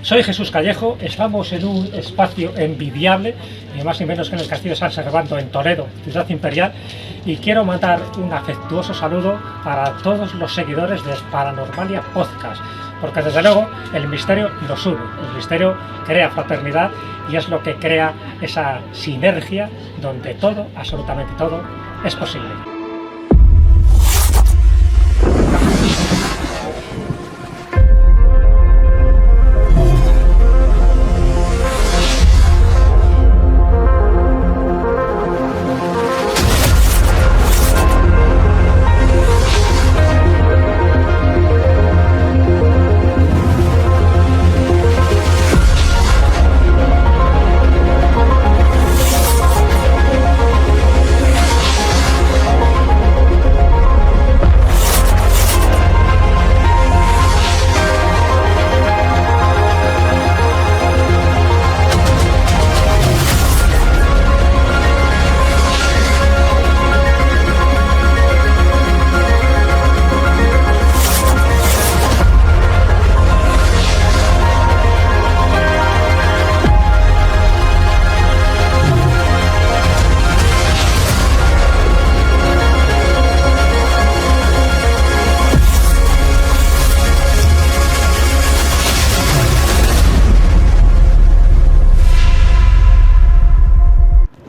Soy Jesús Callejo, estamos en un espacio envidiable, ni más ni menos que en el Castillo San Servando en Toledo, ciudad imperial, y quiero mandar un afectuoso saludo para todos los seguidores de Paranormalia Podcast, porque desde luego el misterio nos une, el misterio crea fraternidad y es lo que crea esa sinergia donde todo, absolutamente todo, es posible.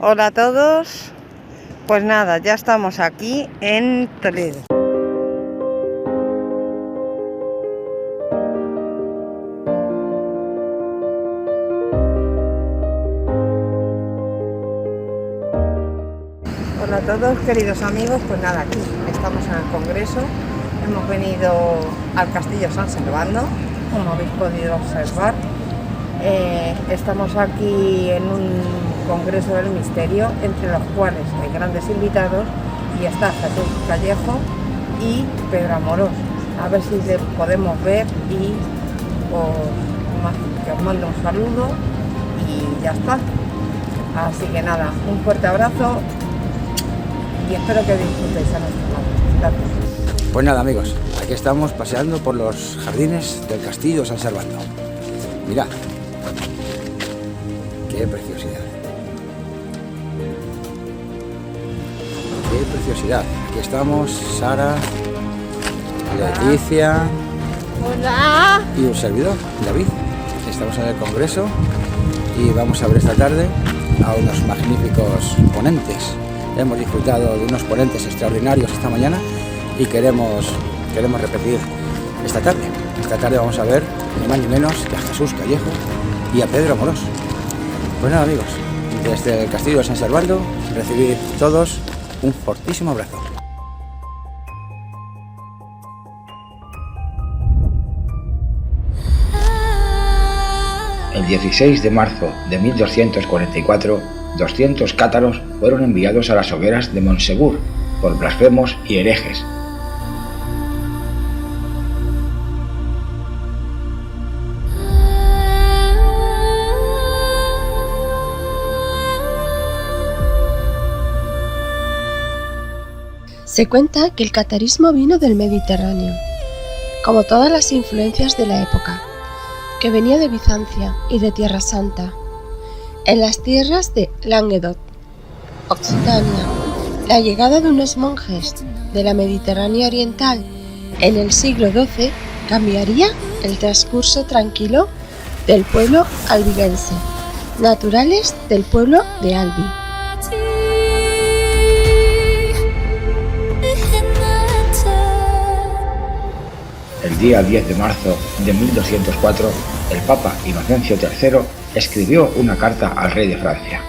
Hola a todos, pues nada, ya estamos aquí en Toledo. Hola a todos, queridos amigos, pues nada, aquí estamos en el Congreso, hemos venido al Castillo San Servando, como habéis podido observar. Estamos aquí en un Congreso del Misterio, entre los cuales hay grandes invitados, y está Jesús Callejo y Pedro Amorós. A ver si le podemos ver y que os mando un saludo y ya está. Así que nada, un fuerte abrazo y espero que disfrutéis a nuestro lado. Gracias. Pues nada, amigos, aquí estamos paseando por los jardines del Castillo San Servando. Mirad, qué preciosidad. Qué preciosidad. Aquí estamos, Sara, Leticia. Hola. Y un servidor, David. Estamos en el Congreso y vamos a ver esta tarde a unos magníficos ponentes. Hemos disfrutado de unos ponentes extraordinarios esta mañana y queremos repetir esta tarde. Esta tarde vamos a ver ni más ni menos que a Jesús Callejo y a Pedro Amorós. Pues nada, amigos, desde el Castillo de San Servando, recibid todos un fortísimo abrazo. El 16 de marzo de 1244, 200 cátaros fueron enviados a las hogueras de Montsegur por blasfemos y herejes. Se cuenta que el catarismo vino del Mediterráneo, como todas las influencias de la época, que venía de Bizancia y de Tierra Santa. En las tierras de Languedoc, Occitania, la llegada de unos monjes de la Mediterránea oriental en el siglo XII cambiaría el transcurso tranquilo del pueblo albigense, naturales del pueblo de Albi. El día 10 de marzo de 1204, el Papa Inocencio III escribió una carta al rey de Francia.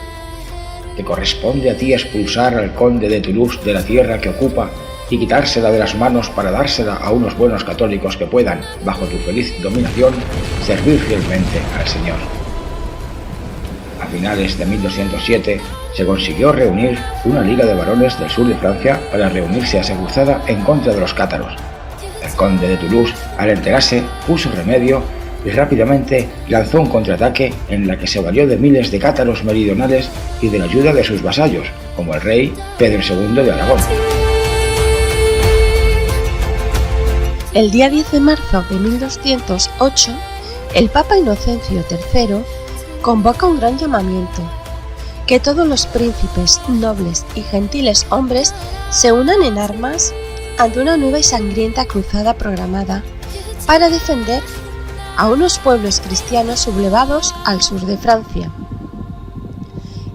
Te corresponde a ti expulsar al conde de Toulouse de la tierra que ocupa y quitársela de las manos para dársela a unos buenos católicos que puedan, bajo tu feliz dominación, servir fielmente al Señor. A finales de 1207 se consiguió reunir una liga de varones del sur de Francia para reunirse a Saguzada en contra de los cátaros. El conde de Toulouse, al enterarse, puso remedio y rápidamente lanzó un contraataque en la que se valió de miles de cátaros meridionales y de la ayuda de sus vasallos, como el rey Pedro II de Aragón. El día 10 de marzo de 1208, el Papa Inocencio III convoca un gran llamamiento: que todos los príncipes, nobles y gentiles hombres se unan en armas ante una nueva y sangrienta cruzada programada para defender a unos pueblos cristianos sublevados al sur de Francia.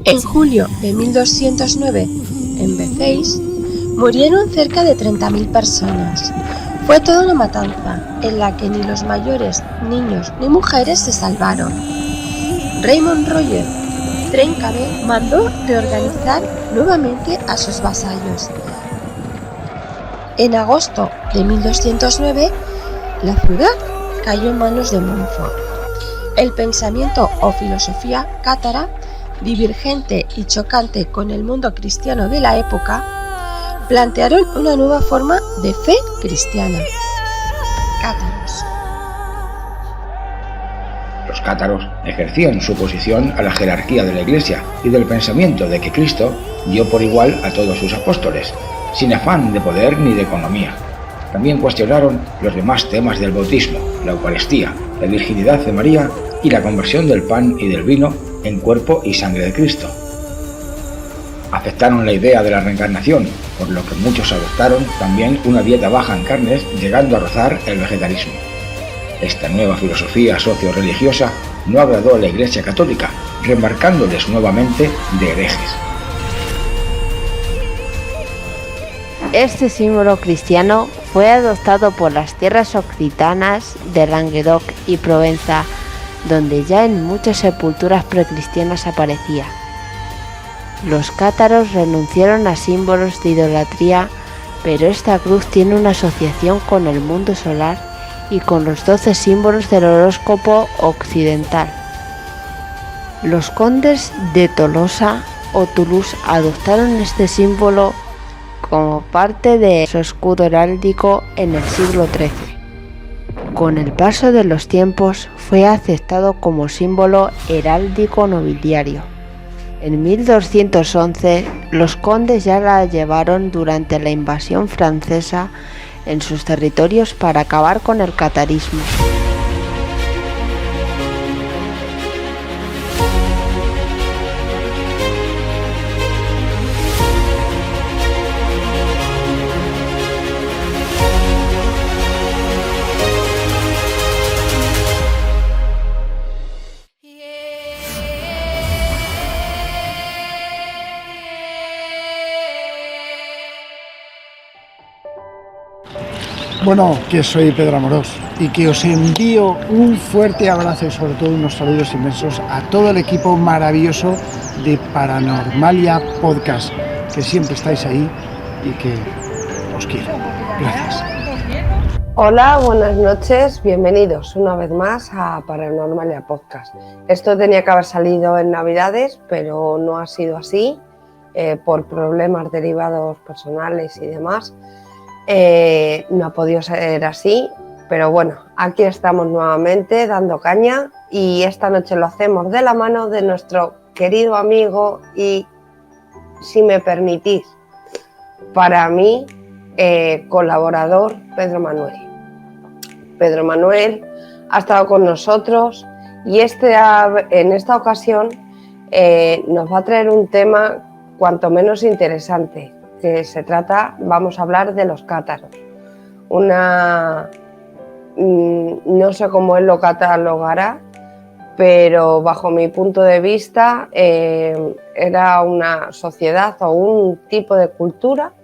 En julio de 1209, en Béziers, murieron cerca de 30.000 personas. Fue toda una matanza en la que ni los mayores, niños ni mujeres se salvaron. Raymond Roger Trencavel mandó reorganizar nuevamente a sus vasallos. En agosto de 1209, la ciudad cayó en manos de Montfort. El pensamiento o filosofía cátara, divergente y chocante con el mundo cristiano de la época, plantearon una nueva forma de fe cristiana. Cátaros. Los cátaros ejercían su oposición a la jerarquía de la Iglesia y del pensamiento de que Cristo dio por igual a todos sus apóstoles, sin afán de poder ni de economía. También cuestionaron los demás temas del bautismo, la Eucaristía, la virginidad de María y la conversión del pan y del vino en cuerpo y sangre de Cristo. Aceptaron la idea de la reencarnación, por lo que muchos adoptaron también una dieta baja en carnes, llegando a rozar el vegetarianismo. Esta nueva filosofía socio-religiosa no agradó a la Iglesia Católica, remarcándoles nuevamente de herejes. Este símbolo cristiano fue adoptado por las tierras occitanas de Languedoc y Provenza, donde ya en muchas sepulturas precristianas aparecía. Los cátaros renunciaron a símbolos de idolatría, pero esta cruz tiene una asociación con el mundo solar y con los 12 símbolos del horóscopo occidental. Los condes de Tolosa o Toulouse adoptaron este símbolo como parte de su escudo heráldico en el siglo XIII. Con el paso de los tiempos fue aceptado como símbolo heráldico nobiliario. En 1211 los condes ya la llevaron durante la invasión francesa en sus territorios para acabar con el catarismo. Bueno, que soy Pedro Amorós y que os envío un fuerte abrazo y sobre todo unos saludos inmensos a todo el equipo maravilloso de Paranormalia Podcast, que siempre estáis ahí y que os quiero. Gracias. Hola, buenas noches, bienvenidos una vez más a Paranormalia Podcast. Esto tenía que haber salido en Navidades, pero no ha sido así, por problemas derivados personales y demás. No ha podido ser así, pero bueno, aquí estamos nuevamente dando caña y esta noche lo hacemos de la mano de nuestro querido amigo y, si me permitís, para mí, colaborador Pedro Manuel. Pedro Manuel ha estado con nosotros y en esta ocasión nos va a traer un tema cuanto menos interesante. Que vamos a hablar de los cátaros. No sé cómo él lo catalogará, pero bajo mi punto de vista era una sociedad o un tipo de cultura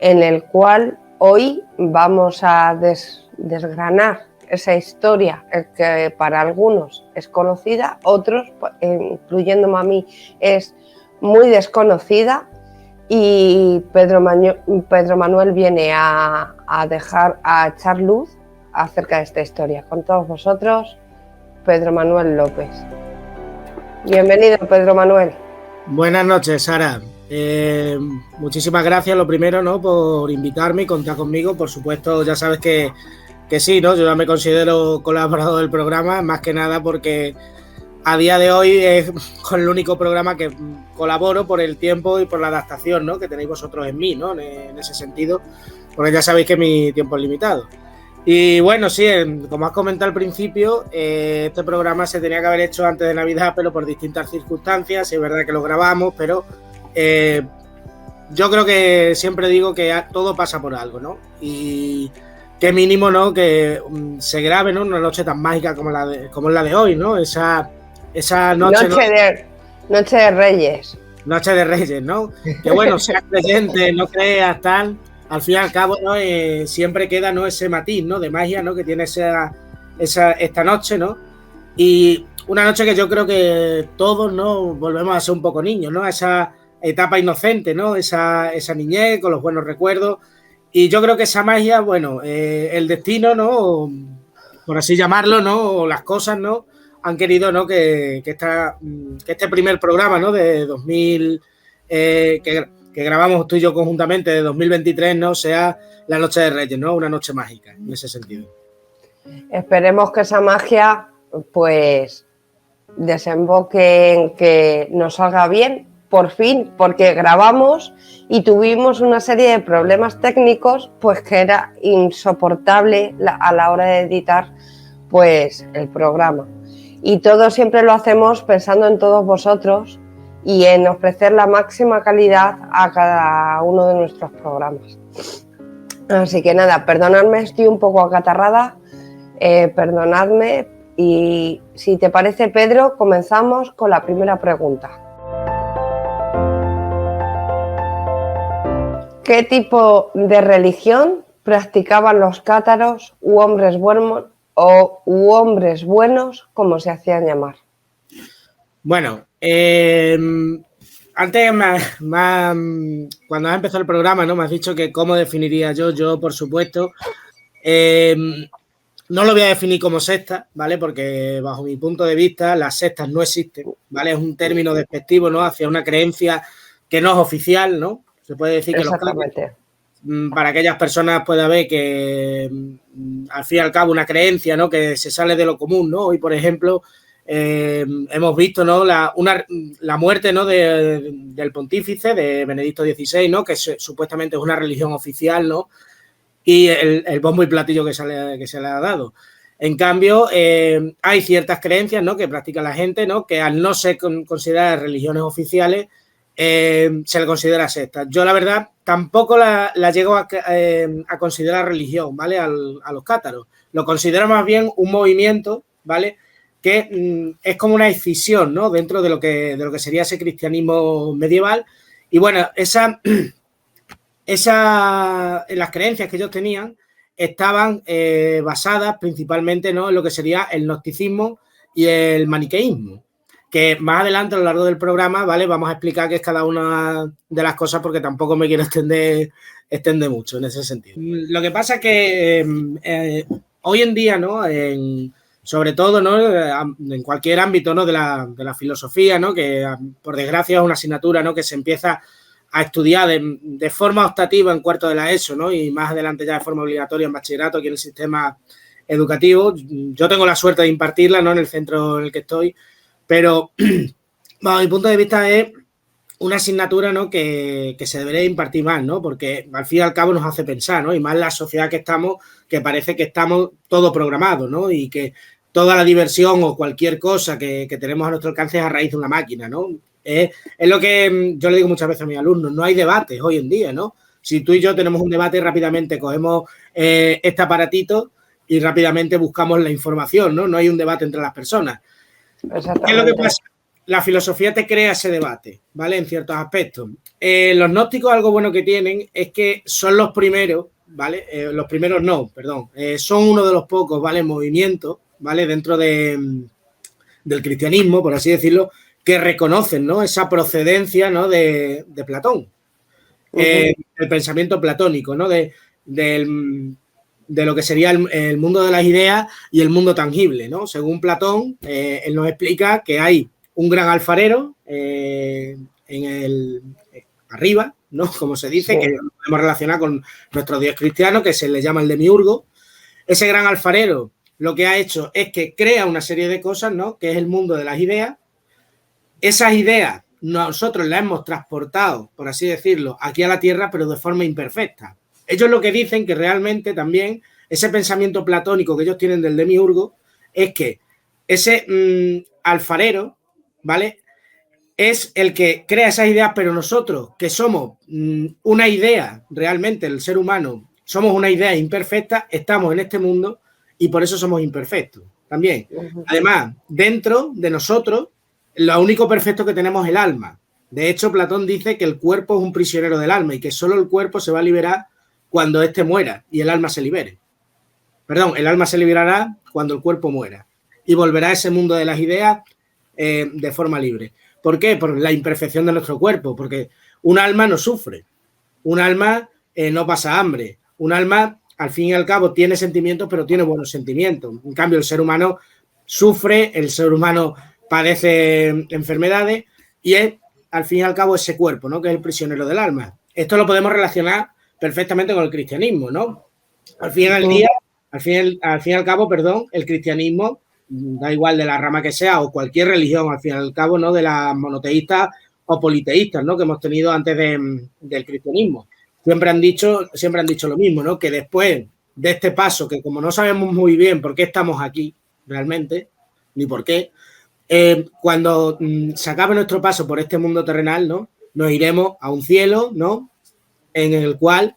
en el cual hoy vamos a desgranar esa historia que para algunos es conocida, otros, incluyéndome a mí, es muy desconocida. Y Pedro Manuel viene a echar luz acerca de esta historia. Con todos vosotros, Pedro Manuel López. Bienvenido, Pedro Manuel. Buenas noches, Sara. Muchísimas gracias, lo primero, ¿no?, por invitarme y contar conmigo. Por supuesto, ya sabes que sí, ¿no? Yo ya me considero colaborador del programa, más que nada porque a día de hoy es con el único programa que colaboro por el tiempo y por la adaptación, ¿no?, que tenéis vosotros en mí, ¿no?, en ese sentido, porque ya sabéis que mi tiempo es limitado. Y bueno, sí, como has comentado al principio, este programa se tenía que haber hecho antes de Navidad, pero por distintas circunstancias. Es verdad que lo grabamos, pero yo creo que siempre digo que todo pasa por algo, ¿no? Y qué mínimo, ¿no? Que se grabe, ¿no? Una noche tan mágica como es la de hoy, ¿no? Esa noche, Noche de Reyes. Noche de Reyes, ¿no? Que bueno, seas creyente, no creas, tal, al fin y al cabo, ¿no? Siempre queda, ¿no? Ese matiz, ¿no? De magia, ¿no? Que tiene esta noche, ¿no? Y una noche que yo creo que todos, ¿no? Volvemos a ser un poco niños, ¿no? Esa etapa inocente, ¿no? Esa niñez con los buenos recuerdos. Y yo creo que esa magia, bueno, el destino, ¿no? Por así llamarlo, ¿no? O las cosas, ¿no? Han querido, ¿no? Que este primer programa, ¿no? De 2000, que grabamos tú y yo conjuntamente, de 2023, ¿no? Sea la Noche de Reyes, ¿no? Una noche mágica, en ese sentido. Esperemos que esa magia, pues, desemboque en que nos salga bien, por fin, porque grabamos y tuvimos una serie de problemas técnicos, pues que era insoportable a la hora de editar, pues, el programa. Y todo siempre lo hacemos pensando en todos vosotros y en ofrecer la máxima calidad a cada uno de nuestros programas. Así que nada, perdonadme, estoy un poco acatarrada, perdonadme, y si te parece, Pedro, comenzamos con la primera pregunta. ¿Qué tipo de religión practicaban los cátaros u hombres buenos, como se hacían llamar? Bueno, antes, cuando has empezado el programa, ¿no? Me has dicho que cómo definiría yo, por supuesto, no lo voy a definir como secta, ¿vale? Porque bajo mi punto de vista las sectas no existen, ¿vale? Es un término despectivo, ¿no? Hacia una creencia que no es oficial, ¿no? Se puede decir que para aquellas personas puede haber que, al fin y al cabo, una creencia, ¿no? Que se sale de lo común, ¿no? Hoy, por ejemplo, hemos visto, ¿no? la muerte, ¿no? del pontífice, de Benedicto XVI, ¿no? Que supuestamente es una religión oficial, ¿no? Y el bombo y platillo que se le ha dado. En cambio, hay ciertas creencias, ¿no? Que practica la gente, ¿no? Que al no ser consideradas religiones oficiales, se le considera secta. Yo, la verdad, tampoco la llego a considerar religión, ¿vale? A los cátaros. Lo considero más bien un movimiento, ¿vale? Que es como una escisión, ¿no? Dentro de lo que sería ese cristianismo medieval. Y bueno, las creencias que ellos tenían estaban basadas principalmente, ¿no? En lo que sería el gnosticismo y el maniqueísmo, que más adelante a lo largo del programa, ¿vale? Vamos a explicar qué es cada una de las cosas, porque tampoco me quiero extender mucho en ese sentido. Lo que pasa es que hoy en día, ¿no? Sobre todo, ¿no? En cualquier ámbito, ¿no? de la filosofía, ¿no? Que por desgracia es una asignatura, ¿no? Que se empieza a estudiar de forma optativa en cuarto de la ESO, ¿no? Y más adelante ya de forma obligatoria en bachillerato aquí en el sistema educativo. Yo tengo la suerte de impartirla, ¿no? En el centro en el que estoy, pero bajo mi punto de vista es una asignatura, ¿no? que se debería impartir más, ¿no? Porque al fin y al cabo nos hace pensar, ¿no? Y más la sociedad que estamos, que parece que estamos todo programados, ¿no? Y que toda la diversión o cualquier cosa que tenemos a nuestro alcance es a raíz de una máquina, ¿no? Es lo que yo le digo muchas veces a mis alumnos, no hay debates hoy en día, ¿no? Si tú y yo tenemos un debate, rápidamente cogemos este aparatito y rápidamente buscamos la información, ¿no? No hay un debate entre las personas. ¿Qué es lo que pasa? La filosofía te crea ese debate, ¿vale? En ciertos aspectos. Los gnósticos, algo bueno que tienen es que son los primeros, ¿vale? Los primeros no, perdón. Son uno de los pocos, ¿vale? Movimientos, ¿vale? Dentro del cristianismo, por así decirlo, que reconocen, ¿no? Esa procedencia, ¿no? de Platón. El pensamiento platónico, ¿no? De lo que sería el mundo de las ideas y el mundo tangible, ¿no? Según Platón, él nos explica que hay un gran alfarero arriba, ¿no? Como se dice, sí, que lo podemos relacionar con nuestro dios cristiano, que se le llama el demiurgo. Ese gran alfarero lo que ha hecho es que crea una serie de cosas, ¿no? Que es el mundo de las ideas. Esas ideas nosotros las hemos transportado, por así decirlo, aquí a la Tierra, pero de forma imperfecta. Ellos lo que dicen que realmente también ese pensamiento platónico que ellos tienen del demiurgo, es que ese alfarero, ¿vale?, es el que crea esas ideas, pero nosotros, que somos una idea, realmente el ser humano, somos una idea imperfecta, estamos en este mundo y por eso somos imperfectos también. Además, dentro de nosotros, lo único perfecto que tenemos es el alma. De hecho, Platón dice que el cuerpo es un prisionero del alma y que solo el cuerpo se va a liberar cuando éste muera y el alma se libere. Perdón, el alma se liberará cuando el cuerpo muera y volverá a ese mundo de las ideas de forma libre. ¿Por qué? Por la imperfección de nuestro cuerpo, porque un alma no sufre, un alma no pasa hambre, un alma, al fin y al cabo, tiene sentimientos, pero tiene buenos sentimientos. En cambio, el ser humano sufre, el ser humano padece enfermedades y es, al fin y al cabo, ese cuerpo, ¿no?, que es el prisionero del alma. Esto lo podemos relacionar perfectamente con el cristianismo, ¿no? Al fin y al cabo, el cristianismo, da igual de la rama que sea, o cualquier religión, al fin y al cabo, ¿no?, de las monoteístas o politeístas, ¿no?, que hemos tenido antes del cristianismo. Siempre han dicho lo mismo, ¿no?, que después de este paso, que como no sabemos muy bien por qué estamos aquí realmente, ni por qué, cuando se acabe nuestro paso por este mundo terrenal, ¿no?, nos iremos a un cielo, ¿no?, en el cual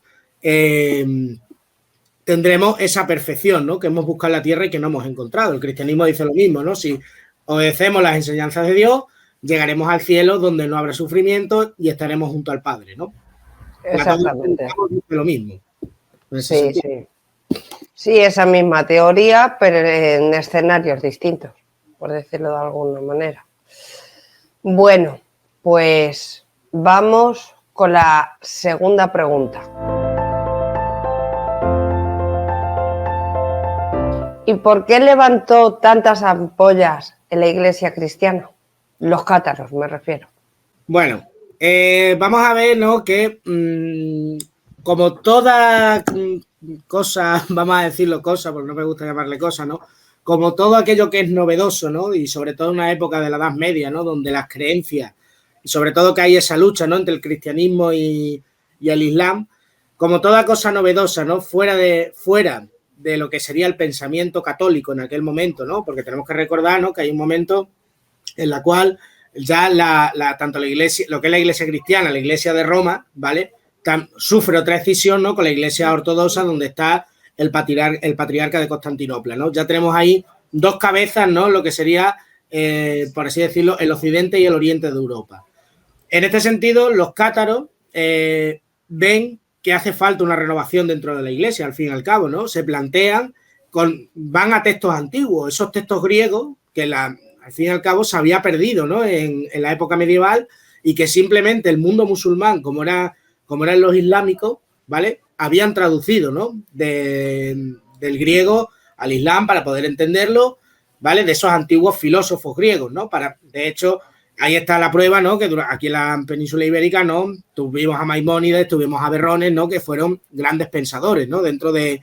tendremos esa perfección, ¿no?, que hemos buscado en la tierra y que no hemos encontrado. El cristianismo dice lo mismo, ¿no? Si obedecemos las enseñanzas de Dios, llegaremos al cielo donde no habrá sufrimiento y estaremos junto al Padre, ¿no? Exactamente. Dice lo mismo. Sí, sí. Sí, esa misma teoría, pero en escenarios distintos, por decirlo de alguna manera. Bueno, pues vamos con la segunda pregunta. ¿Y por qué levantó tantas ampollas en la iglesia cristiana? Los cátaros, me refiero. Bueno, vamos a ver, ¿no?, que como toda cosa, vamos a decirlo cosa, porque no me gusta llamarle cosa, ¿no?, como todo aquello que es novedoso, ¿no?, y sobre todo en una época de la Edad Media, ¿no?, donde las creencias, y sobre todo que hay esa lucha, ¿no?, entre el cristianismo y el islam, como toda cosa novedosa, ¿no?, fuera de lo que sería el pensamiento católico en aquel momento, ¿no?, porque tenemos que recordar, ¿no?, que hay un momento en la cual ya tanto la iglesia, lo que es la iglesia cristiana, la iglesia de Roma, ¿vale?, sufre otra escisión, ¿no?, con la iglesia ortodoxa, donde está el patriarca de Constantinopla, ¿no? Ya tenemos ahí dos cabezas, ¿no?, lo que sería, por así decirlo, el occidente y el oriente de Europa. En este sentido, los cátaros ven que hace falta una renovación dentro de la iglesia, al fin y al cabo, ¿no? Se plantean, van a textos antiguos, esos textos griegos que al fin y al cabo se había perdido, ¿no?, en la época medieval, y que simplemente el mundo musulmán, como eran los islámicos, ¿vale?, habían traducido, ¿no?, del griego al islam para poder entenderlo, ¿vale?, de esos antiguos filósofos griegos, ¿no? De hecho, ahí está la prueba, ¿no?, que aquí en la península ibérica, ¿no?, tuvimos a Maimónides, tuvimos a Averroes, ¿no?, que fueron grandes pensadores, ¿no?, dentro de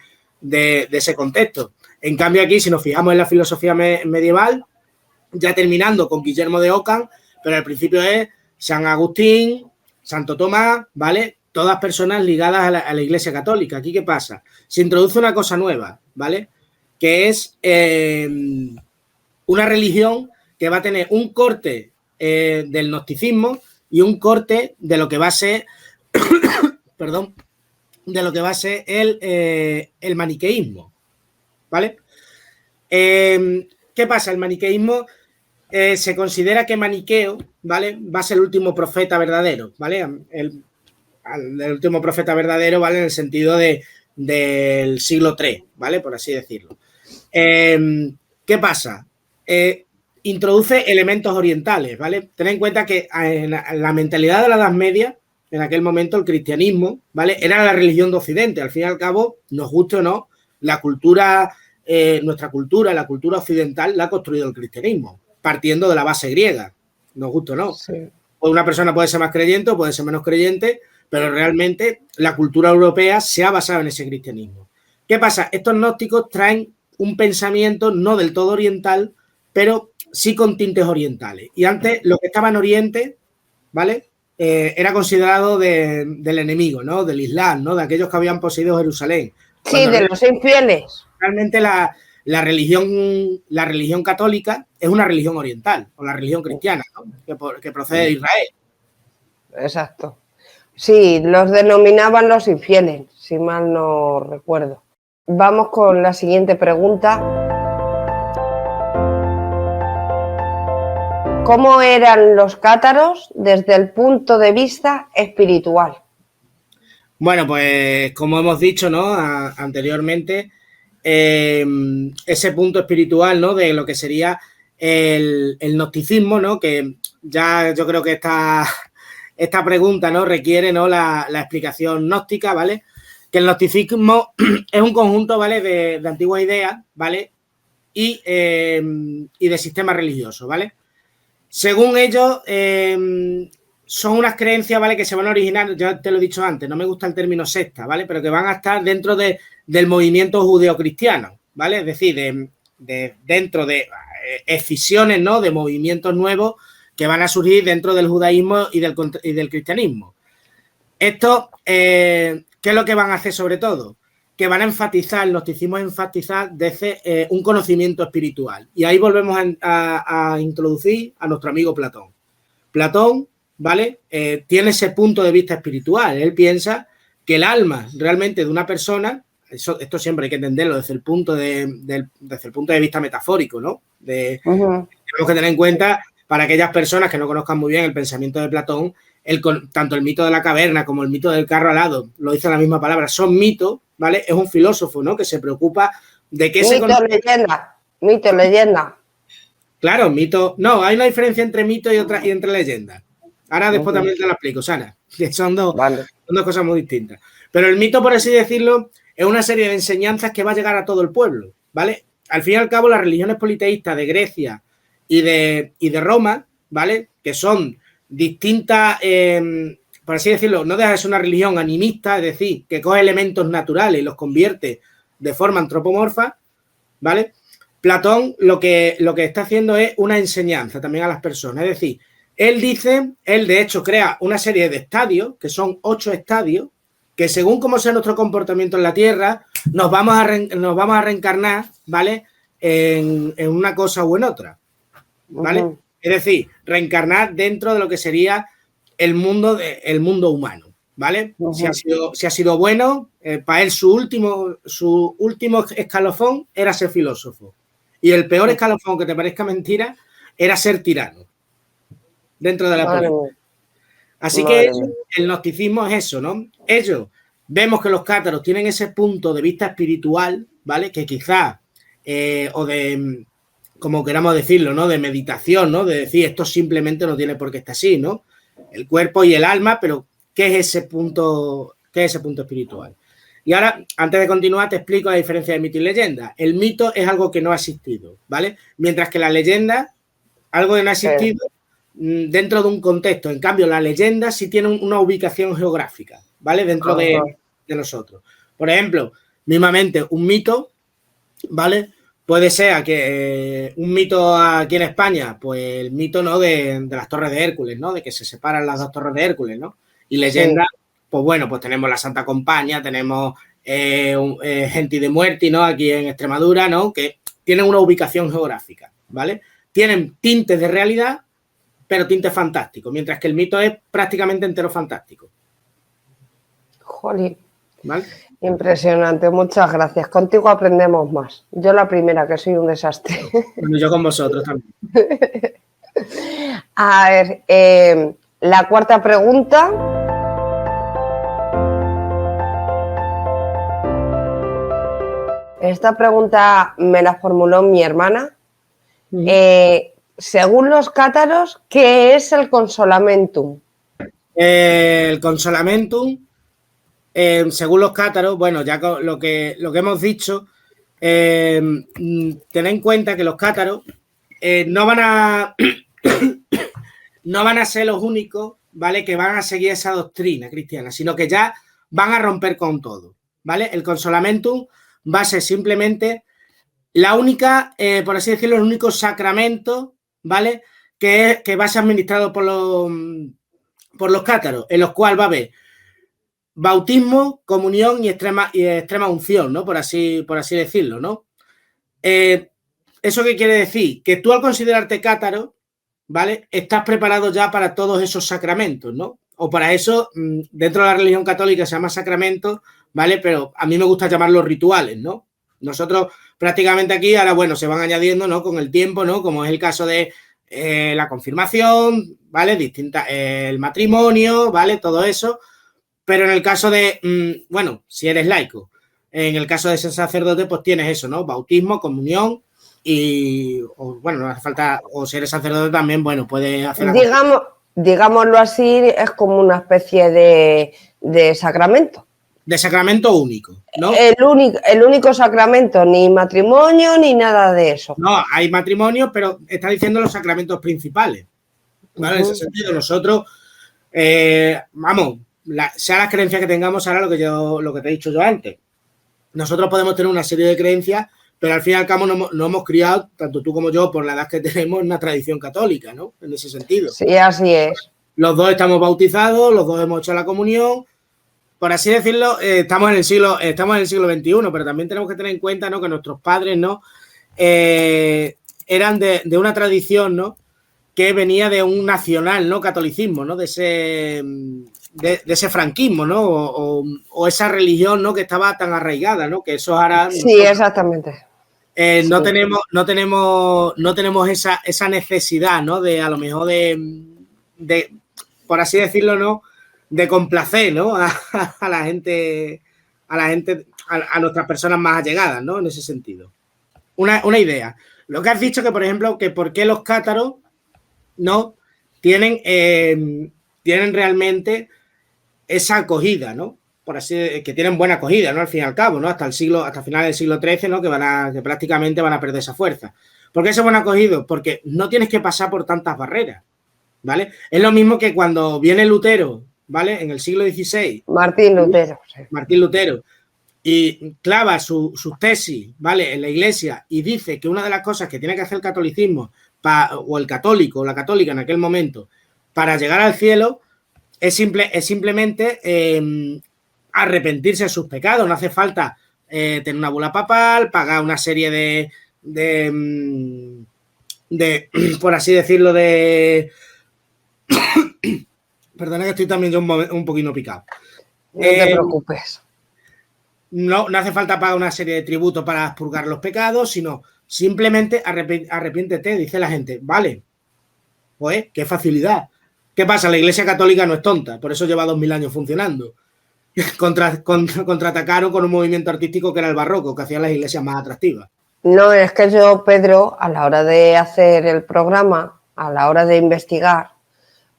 ese contexto. En cambio, aquí, si nos fijamos en la filosofía medieval, ya terminando con Guillermo de Ockham, pero al principio es San Agustín, Santo Tomás, ¿vale?, todas personas ligadas a la Iglesia Católica. ¿Aquí qué pasa? Se introduce una cosa nueva, ¿vale?, que es una religión que va a tener un corte del gnosticismo y un corte de lo que va a ser perdón, de lo que va a ser el maniqueísmo, ¿vale? ¿Qué pasa? El maniqueísmo se considera que Maniqueo, ¿vale?, va a ser el último profeta verdadero, ¿vale? El último profeta verdadero, ¿vale?, en el sentido del siglo III, ¿vale?, por así decirlo. ¿Qué pasa? Introduce elementos orientales, ¿vale? Ten en cuenta que en la mentalidad de la Edad Media, en aquel momento el cristianismo, ¿vale?, era la religión de Occidente. Al fin y al cabo, nos guste o no, la cultura, nuestra cultura, la cultura occidental la ha construido el cristianismo, partiendo de la base griega, nos guste o no. Sí. Una persona puede ser más creyente o puede ser menos creyente, pero realmente la cultura europea se ha basado en ese cristianismo. ¿Qué pasa? Estos gnósticos traen un pensamiento no del todo oriental, pero sí con tintes orientales. Y antes, lo que estaba en Oriente, ¿vale?, era considerado del enemigo, ¿no?, del Islam, ¿no?, de aquellos que habían poseído Jerusalén. Sí, de los infieles. Realmente la religión católica es una religión oriental, o la religión cristiana, ¿no? que procede de Israel. Exacto. Sí, los denominaban los infieles, si mal no recuerdo. Vamos con la siguiente pregunta. ¿Cómo eran los cátaros desde el punto de vista espiritual? Bueno, pues como hemos dicho, ¿no? Anteriormente, ese punto espiritual, ¿no? De lo que sería el gnosticismo, ¿no? Que ya yo creo que esta pregunta, ¿no? Requiere, ¿no? La explicación gnóstica, ¿vale? Que el gnosticismo es un conjunto, ¿vale? De antiguas ideas, ¿vale? Y de sistemas religiosos, ¿vale? Según ellos, son unas creencias, ¿vale? Que se van a originar, ya te lo he dicho antes, no me gusta el término secta, ¿vale? Pero que van a estar dentro del movimiento judeocristiano, ¿vale? Es decir, dentro de escisiones, ¿no? De movimientos nuevos que van a surgir dentro del judaísmo y del cristianismo. Esto, ¿qué es lo que van a hacer sobre todo? Que van a enfatizar, el gnosticismo enfatizar desde un conocimiento espiritual. Y ahí volvemos a introducir a nuestro amigo Platón. Platón, ¿vale? Tiene ese punto de vista espiritual. Él piensa que el alma realmente de una persona, esto siempre hay que entenderlo desde el punto de vista metafórico, ¿no? Tenemos que tener en cuenta, para aquellas personas que no conozcan muy bien el pensamiento de Platón, tanto el mito de la caverna como el mito del carro alado, lo dice la misma palabra, son mitos, ¿vale? Es un filósofo, ¿no? Que se preocupa de que Mito, leyenda. Claro, mito. No, hay una diferencia entre mito y entre leyenda. Ahora después también te lo explico, Sara, que son dos cosas muy distintas. Pero el mito, por así decirlo, es una serie de enseñanzas que va a llegar a todo el pueblo, ¿vale? Al fin y al cabo, las religiones politeístas de Grecia y de Roma, ¿vale? Que son distintas, por así decirlo, no deja de ser una religión animista, es decir, que coge elementos naturales y los convierte de forma antropomorfa, ¿vale? Platón lo que está haciendo es una enseñanza también a las personas, es decir, él de hecho crea una serie de estadios, que son 8 estadios, que según cómo sea nuestro comportamiento en la Tierra, nos vamos a reencarnar, ¿vale? En una cosa u en otra, ¿vale? Es decir, reencarnar dentro de lo que sería el mundo humano, ¿vale? Si ha sido bueno, para él su último escalafón era ser filósofo. Y el peor escalafón, que te parezca mentira, era ser tirano dentro de la política. Así que el gnosticismo es eso, ¿no? Ellos, vemos que los cátaros tienen ese punto de vista espiritual, ¿vale? Que quizás, o de, como queramos decirlo, ¿no? De meditación, ¿no? De decir, esto simplemente no tiene por qué estar así, ¿no? El cuerpo y el alma, pero ¿qué es ese punto espiritual? Y ahora, antes de continuar, te explico la diferencia de mito y leyenda. El mito es algo que no ha existido, ¿vale? Mientras que la leyenda, algo que no ha existido dentro de un contexto. En cambio, la leyenda sí tiene una ubicación geográfica, ¿vale? Dentro de nosotros. Por ejemplo, mismamente, un mito, ¿vale? Puede ser que un mito aquí en España, pues el mito, ¿no? De las Torres de Hércules, ¿no? De que se separan las 2 Torres de Hércules, ¿no? Y leyenda, pues bueno, pues tenemos la Santa Compaña, tenemos Gente de Muerte, ¿no? Aquí en Extremadura, ¿no? Que tienen una ubicación geográfica, ¿vale? Tienen tintes de realidad, pero tintes fantásticos, mientras que el mito es prácticamente entero fantástico. Jolín. ¿Vale? Impresionante, muchas gracias. Contigo aprendemos más. Yo la primera, que soy un desastre. Bueno, yo con vosotros también. A ver, la cuarta pregunta. Esta pregunta me la formuló mi hermana. Según los cátaros, ¿qué es el consolamentum? El consolamentum, según los cátaros, bueno, ya lo que hemos dicho, tened en cuenta que los cátaros no van a ser los únicos, ¿vale? Que van a seguir esa doctrina cristiana, sino que ya van a romper con todo, ¿vale? El consolamentum va a ser simplemente la única, por así decirlo, el único sacramento, ¿vale? Que va a ser administrado por los cátaros, en los cuales va a haber bautismo, comunión y extrema unción, ¿no? Por así decirlo, ¿no? ¿Eso qué quiere decir? Que tú al considerarte cátaro, ¿vale? Estás preparado ya para todos esos sacramentos, ¿no? O para eso, dentro de la religión católica se llama sacramentos, ¿vale? Pero a mí me gusta llamarlos rituales, ¿no? Nosotros prácticamente aquí, ahora, bueno, se van añadiendo, ¿no? Con el tiempo, ¿no? Como es el caso de la confirmación, ¿vale? El matrimonio, ¿vale? Todo eso. Pero en el caso de, bueno, si eres laico, en el caso de ser sacerdote, pues tienes eso, ¿no? Bautismo, comunión y, bueno, no hace falta, o si eres sacerdote también, bueno, puedes hacer... Digámoslo así, es como una especie de sacramento. De sacramento único, ¿no? El único sacramento, ni matrimonio ni nada de eso. No, hay matrimonio, pero está diciendo los sacramentos principales, ¿vale? En ese sentido, nosotros, vamos, sea las creencias que tengamos, ahora lo que te he dicho yo antes. Nosotros podemos tener una serie de creencias, pero al fin y al cabo no hemos criado, tanto tú como yo, por la edad que tenemos, en una tradición católica, ¿no? En ese sentido. Sí, así es. Los dos estamos bautizados, los dos hemos hecho la comunión. Por así decirlo, estamos en el siglo XXI, pero también tenemos que tener en cuenta, ¿no? Que nuestros padres, ¿no? Eran de una tradición, ¿no? Que venía de un nacional, ¿no? Catolicismo, ¿no? De ese franquismo, ¿no? O esa religión, ¿no? Que estaba tan arraigada, ¿no? Que eso ahora... Sí, exactamente. Sí. No tenemos esa necesidad, ¿no? De a lo mejor de por así decirlo, ¿no? De complacer, ¿no? A la gente, a nuestras personas más allegadas, ¿no? En ese sentido. Una idea. Lo que has dicho que, por ejemplo, que por qué los cátaros, ¿no? Tienen realmente esa acogida, ¿no? Por así que tienen buena acogida, ¿no? Al fin y al cabo, ¿no? Hasta finales del siglo XIII, ¿no? Que prácticamente van a perder esa fuerza. ¿Por qué ese buen acogido? Porque no tienes que pasar por tantas barreras, ¿vale? Es lo mismo que cuando viene Lutero, ¿vale? En el siglo XVI. Martín Lutero. Sí. Martín Lutero. Y clava sus tesis, ¿vale? En la iglesia y dice que una de las cosas que tiene que hacer el catolicismo o el católico o la católica en aquel momento para llegar al cielo es simplemente arrepentirse de sus pecados. No hace falta tener una bula papal, pagar una serie de por así decirlo, perdona que estoy también yo un poquito picado. No te preocupes. No hace falta pagar una serie de tributos para expurgar los pecados, sino simplemente arrepiéntete, dice la gente. Vale, pues qué facilidad. ¿Qué pasa? La Iglesia Católica no es tonta, por eso lleva 2000 años funcionando. Contraatacaron con un movimiento artístico que era el barroco, que hacía las iglesias más atractivas. No, es que yo, Pedro, a la hora de hacer el programa, a la hora de investigar,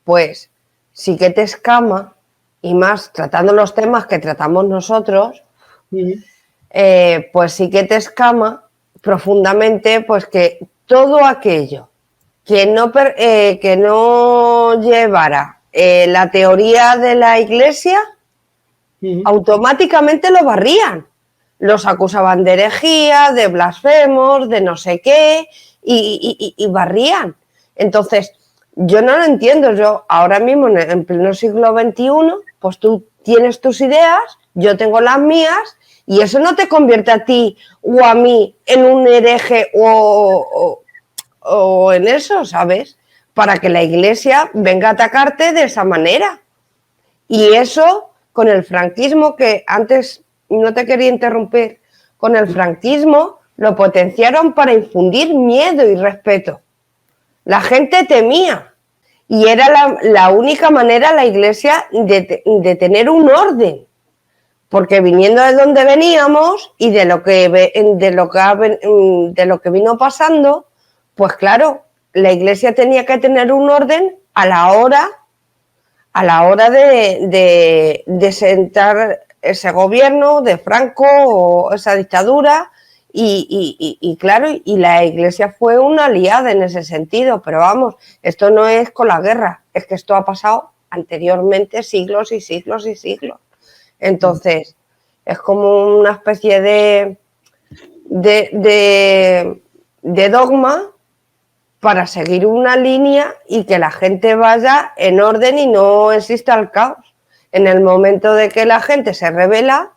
pues sí que te escama, y más tratando los temas que tratamos nosotros, pues sí que te escama profundamente, pues que todo aquello que no llevara la teoría de la Iglesia, automáticamente lo barrían. Los acusaban de herejía, de blasfemos, de no sé qué, y barrían. Entonces, yo no lo entiendo. Yo ahora mismo, en pleno siglo XXI, pues tú tienes tus ideas, yo tengo las mías, y eso no te convierte a ti o a mí en un hereje o en eso, ¿sabes? Para que la Iglesia venga a atacarte de esa manera. Y eso, con el franquismo, que antes no te quería interrumpir, con el franquismo lo potenciaron para infundir miedo y respeto. La gente temía. Y era la única manera, la Iglesia, de tener un orden. Porque viniendo de donde veníamos y de lo que vino pasando, pues claro, la Iglesia tenía que tener un orden a la hora de sentar ese gobierno de Franco o esa dictadura y claro, y la Iglesia fue una aliada en ese sentido, pero vamos, esto no es con la guerra, es que esto ha pasado anteriormente siglos y siglos y siglos. Entonces, es como una especie de dogma para seguir una línea y que la gente vaya en orden y no exista el caos. en el momento de que la gente se rebela,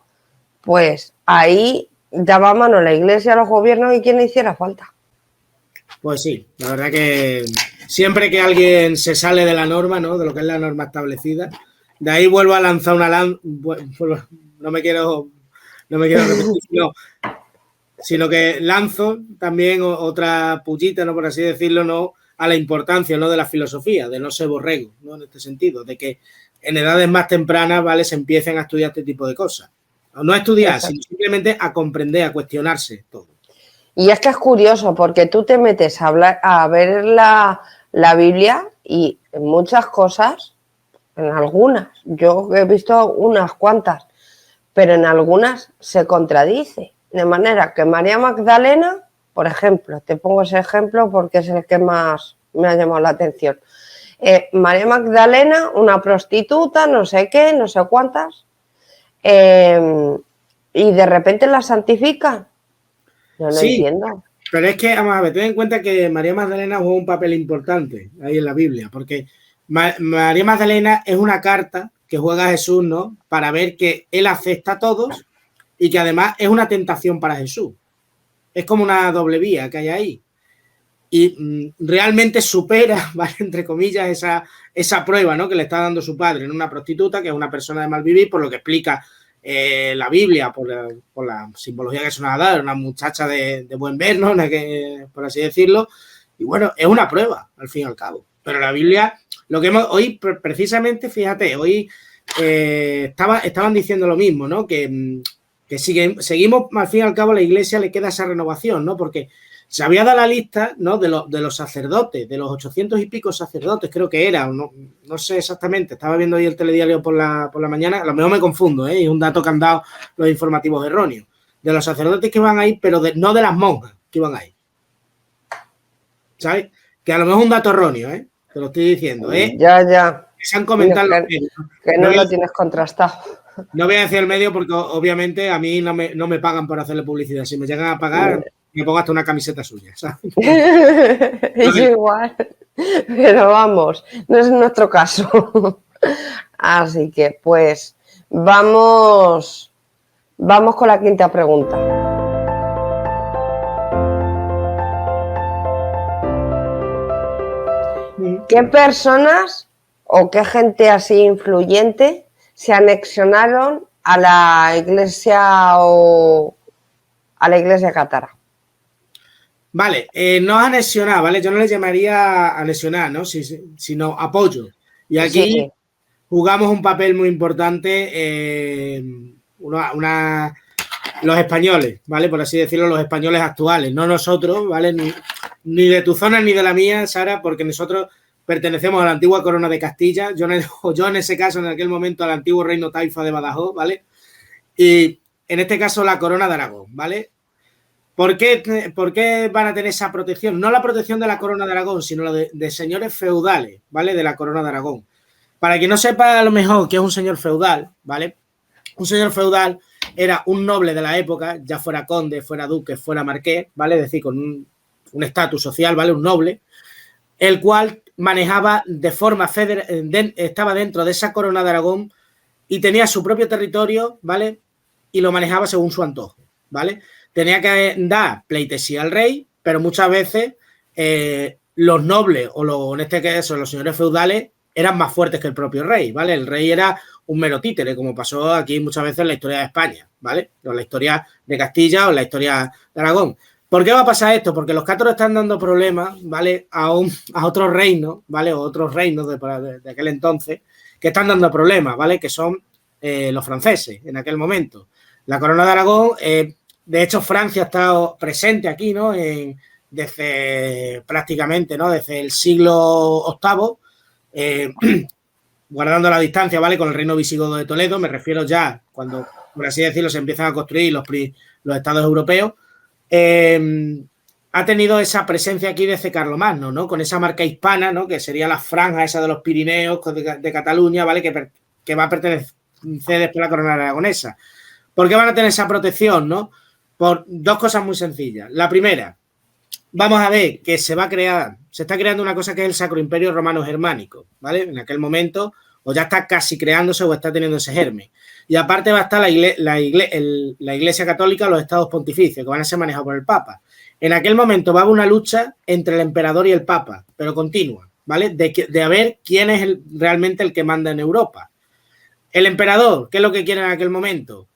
pues ahí daba mano a la Iglesia, a los gobiernos y quien le hiciera falta. Pues sí, la verdad que siempre que alguien se sale de la norma, ¿no? De lo que es la norma establecida, de ahí vuelvo a lanzar una no me quiero repetir, sino que lanzo también otra pullita, ¿no? Por así decirlo, ¿no? A la importancia, ¿no? De la filosofía, de no ser borrego, ¿no? En este sentido, de que en edades más tempranas, ¿vale? Se empiecen a estudiar este tipo de cosas. No a estudiar, exacto, sino simplemente a comprender, a cuestionarse todo. Y es que es curioso porque tú te metes a ver la Biblia y en muchas cosas, en algunas, yo he visto unas cuantas, pero en algunas se contradice. De manera que María Magdalena, por ejemplo, te pongo ese ejemplo porque es el que más me ha llamado la atención. María Magdalena, una prostituta, no sé qué, no sé cuántas, y de repente la santifican. No lo entiendo. Pero es que, vamos a ver, ten en cuenta que María Magdalena jugó un papel importante ahí en la Biblia, porque María Magdalena es una carta que juega a Jesús, ¿no? Para ver que él acepta a todos y que además es una tentación para Jesús. Es como una doble vía que hay ahí. Y realmente supera, ¿vale? Entre comillas, esa prueba, ¿no? Que le está dando su padre en una prostituta, que es una persona de mal vivir, por lo que explica la Biblia, por la simbología que se nos ha dado, una muchacha de buen ver, ¿no? Por así decirlo. Y bueno, es una prueba, al fin y al cabo. Pero la Biblia, lo que hemos hoy, precisamente, fíjate, hoy estaban diciendo lo mismo, ¿no? Que seguimos, al fin y al cabo, a la Iglesia le queda esa renovación, ¿no? Porque se había dado la lista, ¿no? de los sacerdotes, de los 800 y pico sacerdotes, creo que era, no sé exactamente, estaba viendo ahí el telediario por la mañana, a lo mejor me confundo, es un dato que han dado los informativos erróneos, de los sacerdotes que iban ahí, pero no de las monjas que iban ahí. ¿Sabes? Que a lo mejor es un dato erróneo, te lo estoy diciendo, Ya. Que se han comentado que no lo tienes contrastado. No voy a decir el medio porque obviamente a mí no me pagan por hacerle publicidad. Si me llegan a pagar, me pongo hasta una camiseta suya, ¿sabes? Es igual, pero vamos, no es nuestro caso. Así que, pues, vamos con la quinta pregunta. ¿Qué personas o qué gente así influyente se anexionaron a la iglesia cátara? Vale, no anexionar, ¿vale? Yo no le llamaría anexionar, ¿no? Sino apoyo. Y aquí jugamos un papel muy importante los españoles, ¿vale? Por así decirlo, los españoles actuales, no nosotros, ¿vale? Ni de tu zona ni de la mía, Sara, porque nosotros pertenecemos a la antigua corona de Castilla, yo en ese caso, en aquel momento, al antiguo reino taifa de Badajoz, ¿vale? Y en este caso la corona de Aragón, ¿vale? ¿Por qué van a tener esa protección? No la protección de la corona de Aragón, sino la de señores feudales, ¿vale? De la corona de Aragón. Para quien no sepa a lo mejor qué es un señor feudal, ¿vale? Un señor feudal era un noble de la época, ya fuera conde, fuera duque, fuera marqués, ¿vale? Es decir, con un estatus social, ¿vale? Un noble, el cual manejaba de forma estaba dentro de esa corona de Aragón y tenía su propio territorio, ¿vale? Y lo manejaba según su antojo, ¿vale? Tenía que dar pleitesía al rey, pero muchas veces los nobles en este caso los señores feudales eran más fuertes que el propio rey, ¿vale? El rey era un mero títere, como pasó aquí muchas veces en la historia de España, ¿vale? O en la historia de Castilla o en la historia de Aragón. ¿Por qué va a pasar esto? Porque los cátaros están dando problemas, ¿vale? A otros reinos, ¿vale? O otros reinos de aquel entonces que están dando problemas, ¿vale? Que son los franceses en aquel momento. La corona de Aragón, de hecho, Francia ha estado presente aquí, ¿no? Desde prácticamente, ¿no? Desde el siglo VIII, guardando la distancia, ¿vale? Con el reino visigodo de Toledo, me refiero ya cuando, por así decirlo, se empiezan a construir los estados europeos. Ha tenido esa presencia aquí desde Carlomagno, ¿no? Con esa marca hispana, ¿no? Que sería la franja esa de los Pirineos de Cataluña, ¿vale? Que va a pertenecer después a la corona aragonesa. ¿Por qué van a tener esa protección, no? Por dos cosas muy sencillas. La primera, vamos a ver que se está creando una cosa que es el Sacro Imperio Romano Germánico, ¿vale? En aquel momento, o ya está casi creándose o está teniendo ese germen. Y aparte va a estar la Iglesia Católica, los estados pontificios, que van a ser manejados por el Papa. En aquel momento va a haber una lucha entre el emperador y el Papa, pero continua, ¿vale? De a ver quién es realmente el que manda en Europa. El emperador, ¿qué es lo que quiere en aquel momento?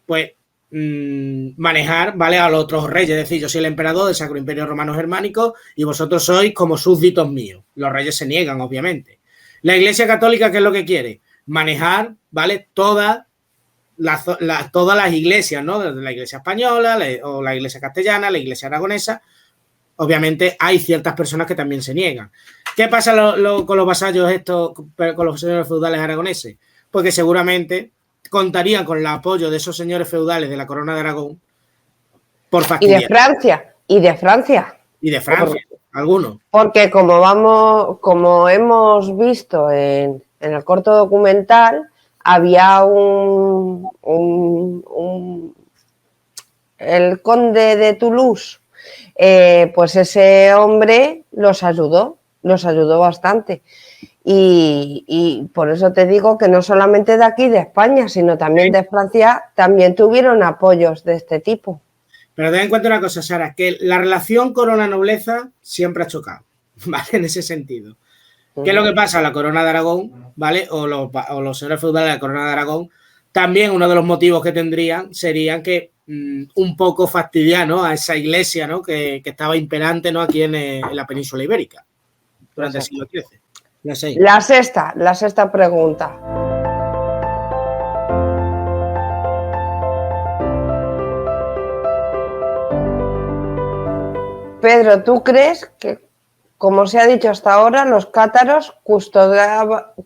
Pues manejar, ¿vale? A los otros reyes, es decir, yo soy el emperador del Sacro Imperio Romano Germánico y vosotros sois como súbditos míos. Los reyes se niegan, obviamente. La Iglesia Católica, ¿qué es lo que quiere? Manejar, ¿vale? Todas las iglesias, ¿no? Desde la Iglesia española o la Iglesia castellana, la Iglesia aragonesa. Obviamente hay ciertas personas que también se niegan. ¿Qué pasa con los vasallos estos, con los señores feudales aragoneses? Pues que seguramente contarían con el apoyo de esos señores feudales de la Corona de Aragón por fastidiar. Y de Francia, algunos. Porque como hemos visto en el corto documental, había el conde de Toulouse, pues ese hombre los ayudó bastante. Y por eso te digo que no solamente de aquí, de España, sino también de Francia, también tuvieron apoyos de este tipo. Pero ten en cuenta una cosa, Sara, que la relación corona-nobleza siempre ha chocado, ¿vale? En ese sentido. ¿Qué es lo que pasa? La Corona de Aragón, ¿vale? O los señores feudales de la Corona de Aragón, también uno de los motivos que tendrían serían que un poco fastidiar, ¿no? A esa iglesia, ¿no? Que estaba imperante, ¿no? Aquí en la península ibérica durante el siglo XIII. La sexta pregunta. Pedro, ¿tú crees que, como se ha dicho hasta ahora, los cátaros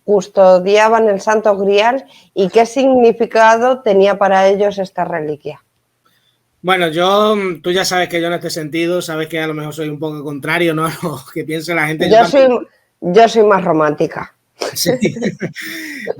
custodiaban el Santo Grial y qué significado tenía para ellos esta reliquia? Bueno, tú ya sabes que yo en este sentido, sabes que a lo mejor soy un poco contrario, ¿no? A lo que piensa la gente. Yo soy más romántica. Sí.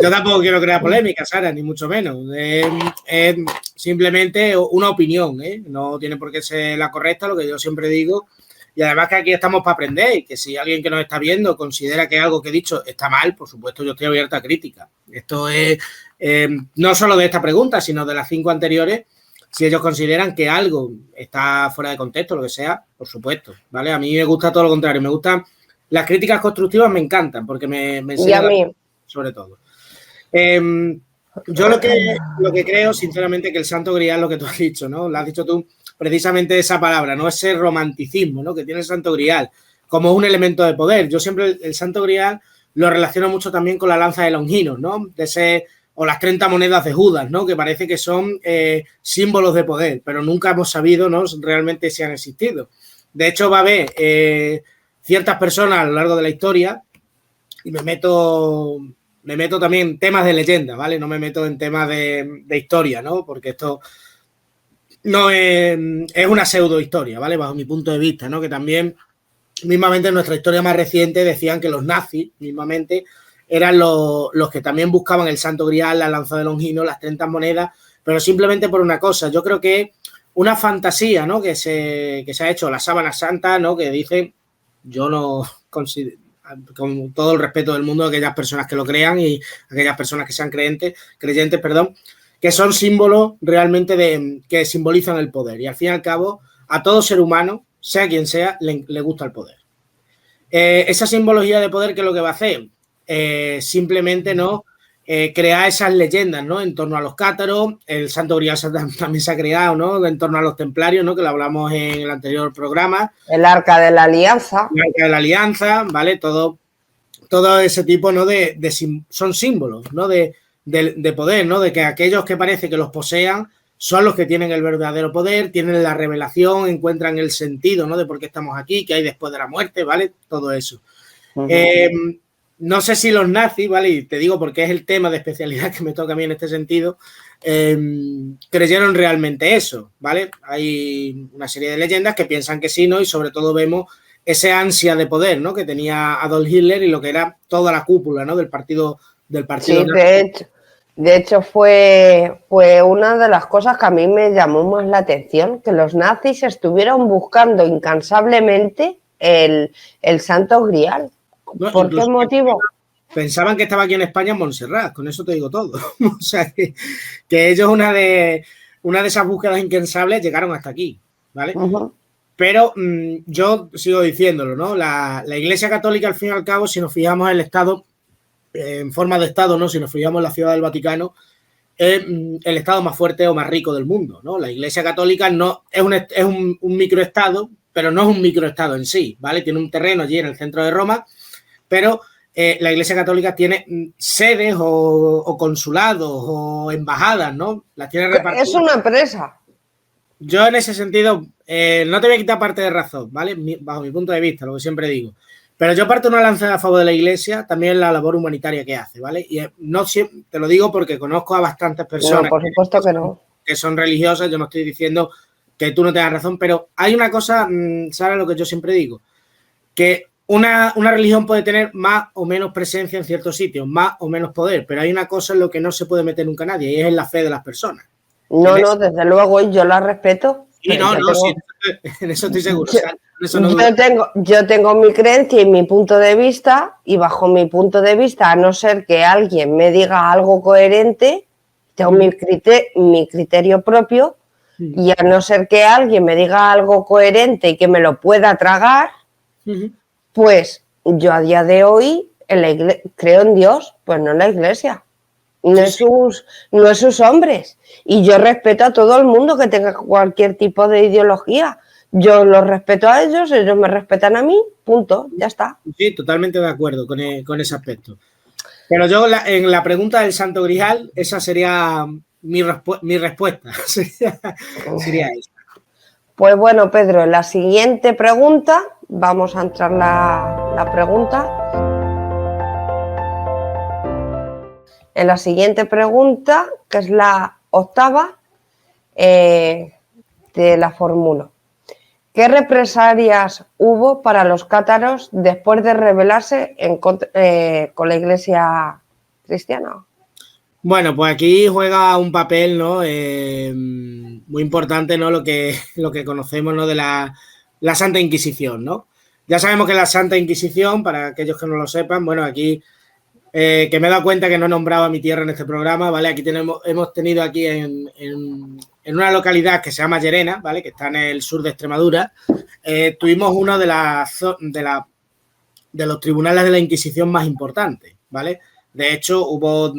Yo tampoco quiero crear polémica, Sara, ni mucho menos. Es simplemente una opinión, ¿eh? No tiene por qué ser la correcta, lo que yo siempre digo. Y además que aquí estamos para aprender y que si alguien que nos está viendo considera que algo que he dicho está mal, por supuesto yo estoy abierta a crítica. Esto es no solo de esta pregunta, sino de las 5 anteriores. Si ellos consideran que algo está fuera de contexto, lo que sea, por supuesto, ¿vale? A mí me gusta todo lo contrario, me gustan las críticas constructivas, me encantan porque me enseñan sobre todo. Yo lo que creo, sinceramente, que el Santo Grial, lo que tú has dicho, ¿no? Lo has dicho tú, precisamente esa palabra, ¿no? Ese romanticismo, ¿no? Que tiene el Santo Grial como un elemento de poder. Yo siempre el Santo Grial lo relaciono mucho también con la lanza de Longinos, ¿no? O las 30 monedas de Judas, ¿no? Que parece que son símbolos de poder, pero nunca hemos sabido, ¿no? Realmente si han existido. De hecho, va a haber ciertas personas a lo largo de la historia, y me meto también en temas de leyenda, ¿vale? No me meto en temas de historia, ¿no? Porque esto no es una pseudo historia, ¿vale? Bajo mi punto de vista, ¿no? Que también, mismamente en nuestra historia más reciente, decían que los nazis, mismamente, eran los que también buscaban el Santo Grial, la lanza de Longino, las 30 monedas, pero simplemente por una cosa. Yo creo que una fantasía, ¿no? Que se ha hecho, la sábana santa, ¿no? Que dicen, yo no considero, con todo el respeto del mundo, a aquellas personas que lo crean y aquellas personas que sean creyentes, que son símbolos realmente que simbolizan el poder. Y al fin y al cabo, a todo ser humano, sea quien sea, le gusta el poder. Esa simbología de poder, ¿qué es lo que va a hacer? Simplemente, ¿no? Crear esas leyendas, ¿no? En torno a los cátaros, el Santo Grial también se ha creado, ¿no? En torno a los templarios, ¿no? Que lo hablamos en el anterior programa. El Arca de la Alianza. El Arca de la Alianza, ¿vale? Todo ese tipo, ¿no? Son símbolos, ¿no? De poder, ¿no? De que aquellos que parece que los posean son los que tienen el verdadero poder, tienen la revelación, encuentran el sentido, ¿no? De por qué estamos aquí, qué hay después de la muerte, ¿vale? Todo eso. No sé si los nazis, ¿vale? Y te digo porque es el tema de especialidad que me toca a mí en este sentido, creyeron realmente eso, ¿vale? Hay una serie de leyendas que piensan que sí, ¿no? Y sobre todo vemos ese ansia de poder, ¿no? Que tenía Adolf Hitler y lo que era toda la cúpula, ¿no? Del partido. Sí, de hecho fue una de las cosas que a mí me llamó más la atención, que los nazis estuvieron buscando incansablemente el Santo Grial. ¿Por qué motivo? pensaban que estaba aquí en España en Montserrat, con eso te digo todo. O sea, que ellos una de esas búsquedas incansables llegaron hasta aquí, ¿vale? Pero yo sigo diciéndolo, ¿no? La Iglesia Católica, al fin y al cabo, si nos fijamos en el Estado, en forma de Estado, ¿no? Si nos fijamos en la Ciudad del Vaticano, es el Estado más fuerte o más rico del mundo, ¿no? La Iglesia Católica no es un microestado, pero no es un microestado en sí, ¿vale? Tiene un terreno allí en el centro de Roma, pero la Iglesia Católica tiene sedes o consulados o embajadas, ¿no? Las tiene repartidas. Es una empresa. Yo en ese sentido no te voy a quitar parte de razón, ¿vale? Bajo mi punto de vista, lo que siempre digo. Pero yo parto una lanza a favor de la Iglesia, también la labor humanitaria que hace, ¿vale? Y no siempre, te lo digo porque conozco a bastantes personas. No, por supuesto que no. Que son religiosas, yo no estoy diciendo que tú no tengas razón, pero hay una cosa, Sara, lo que yo siempre digo, que una religión puede tener más o menos presencia en ciertos sitios, más o menos poder, pero hay una cosa en lo que no se puede meter nunca nadie, y es en la fe de las personas. No, desde luego, yo la respeto. Sí, no, sí, en eso estoy seguro. Yo tengo mi creencia y mi punto de vista, y bajo mi punto de vista, a no ser que alguien me diga algo coherente, tengo mi criterio propio, y a no ser que alguien me diga algo coherente y que me lo pueda tragar, pues yo a día de hoy creo en Dios, pues no en la Iglesia. No es sus hombres. Y yo respeto a todo el mundo que tenga cualquier tipo de ideología. Yo los respeto a ellos me respetan a mí, punto, ya está. Sí, totalmente de acuerdo con ese aspecto. Pero yo en la pregunta del Santo Grial, esa sería mi respuesta. sería esa. Pues bueno, Pedro, en la siguiente pregunta, vamos a entrar la pregunta. En la siguiente pregunta, que es la octava, te la formulo. ¿Qué represalias hubo para los cátaros después de rebelarse con la Iglesia cristiana? Bueno, pues aquí juega un papel, ¿no? Muy importante, ¿no? Lo que conocemos, ¿no? De la Santa Inquisición, ¿no? Ya sabemos que la Santa Inquisición, para aquellos que no lo sepan, bueno, aquí que me he dado cuenta que no he nombrado a mi tierra en este programa, ¿vale? Aquí hemos tenido aquí en una localidad que se llama Llerena, ¿vale? Que está en el sur de Extremadura. Tuvimos uno de los tribunales de la Inquisición más importantes, ¿vale? De hecho, hubo